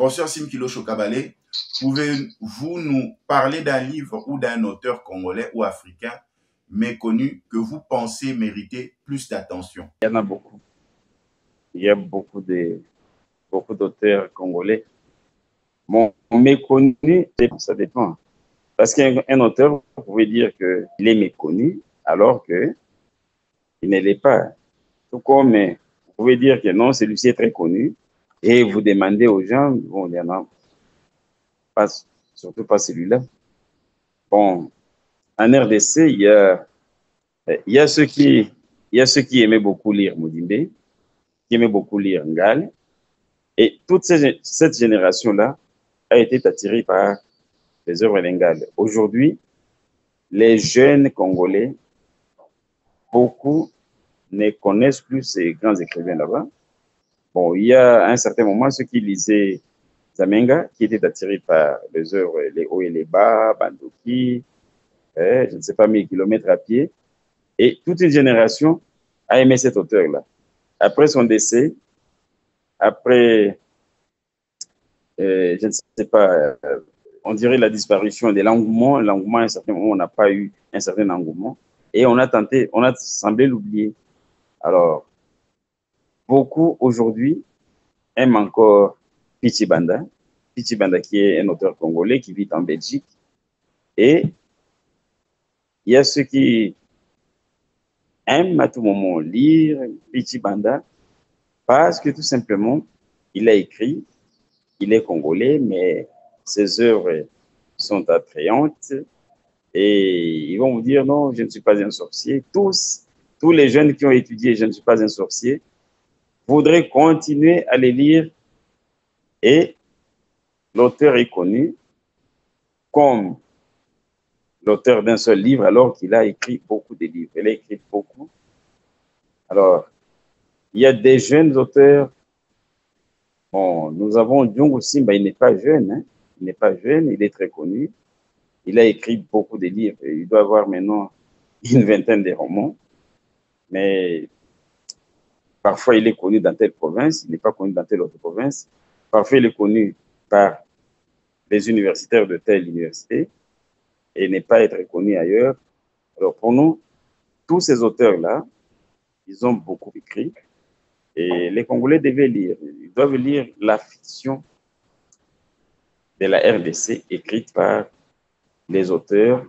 Professeur Simkilo Chokabale, pouvez-vous nous parler d'un livre ou d'un auteur congolais ou africain méconnu que vous pensez mériter plus d'attention? Il y en a beaucoup. Il y a beaucoup d'auteurs congolais. Bon, méconnu, ça dépend. Parce qu'un auteur, vous pouvez dire qu'il est méconnu alors qu'il ne l'est pas. Tout comme vous pouvez dire que non, celui-ci est très connu et vous demandez aux gens, bon, il y en a pas, surtout pas celui-là. Bon, en RDC, il y a ceux qui aimaient beaucoup lire Mudimbe, qui aimaient beaucoup lire Ngal, et toute cette génération-là a été attirée par les œuvres de Ngal. Aujourd'hui, les jeunes Congolais, beaucoup ne connaissent plus ces grands écrivains là-bas. Bon, il y a à un certain moment ceux qui lisaient Zamenga, qui étaient attirés par les œuvres Les Hauts et les Bas, Bandoki, je ne sais pas, 1000 kilomètres à pied. Et toute une génération a aimé cet auteur-là. Après son décès, après, je ne sais pas, on dirait la disparition de l'engouement. L'engouement, à un certain moment, on n'a pas eu un certain engouement. Et on a semblé l'oublier. Alors, beaucoup aujourd'hui aiment encore Pichi Banda. Pichi Banda qui est un auteur congolais qui vit en Belgique. Et il y a ceux qui aiment à tout moment lire Pichi Banda parce que tout simplement, il a écrit, il est congolais, mais ses œuvres sont attrayantes et ils vont vous dire non, je ne suis pas un sorcier. Tous les jeunes qui ont étudié Je ne suis pas un sorcier voudraient continuer à les lire et l'auteur est connu comme l'auteur d'un seul livre alors qu'il a écrit beaucoup de livres. Il a écrit beaucoup. Alors, il y a des jeunes auteurs. Bon, nous avons Djongo Simba, il n'est pas jeune, hein? Il n'est pas jeune, il est très connu. Il a écrit beaucoup de livres. Il doit avoir maintenant une vingtaine de romans. Mais parfois, il est connu dans telle province, il n'est pas connu dans telle autre province. Parfois, il est connu par les universitaires de telle université et n'est pas être connu ailleurs. Alors, pour nous, tous ces auteurs-là, ils ont beaucoup écrit et les Congolais devaient lire. Ils doivent lire la fiction de la RDC écrite par les auteurs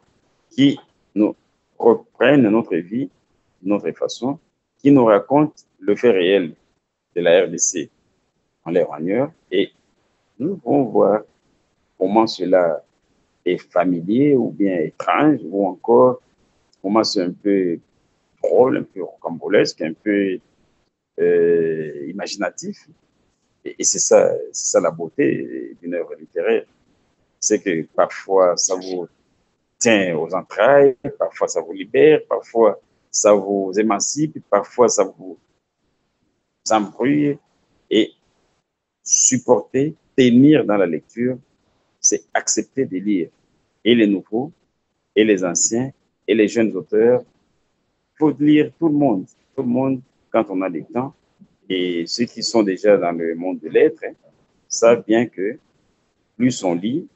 qui nous reprennent notre vie, notre façon, qui nous racontent le fait réel de la RDC en les rogneurs et nous allons voir comment cela est familier ou bien étrange ou encore comment c'est un peu drôle, un peu rocambolesque, un peu imaginatif. Et c'est ça la beauté d'une œuvre littéraire. C'est que parfois ça vous tient aux entrailles, parfois ça vous libère, parfois ça vous émancipe, parfois ça vous embrouille. Et supporter, tenir dans la lecture, c'est accepter de lire. Et les nouveaux, et les anciens, et les jeunes auteurs, il faut lire tout le monde quand on a le temps. Et ceux qui sont déjà dans le monde de lettres savent bien que plus on lit,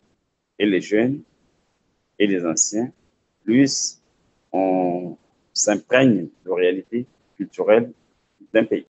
et les jeunes, et les anciens, plus on s'imprègne de réalité culturelle d'un pays.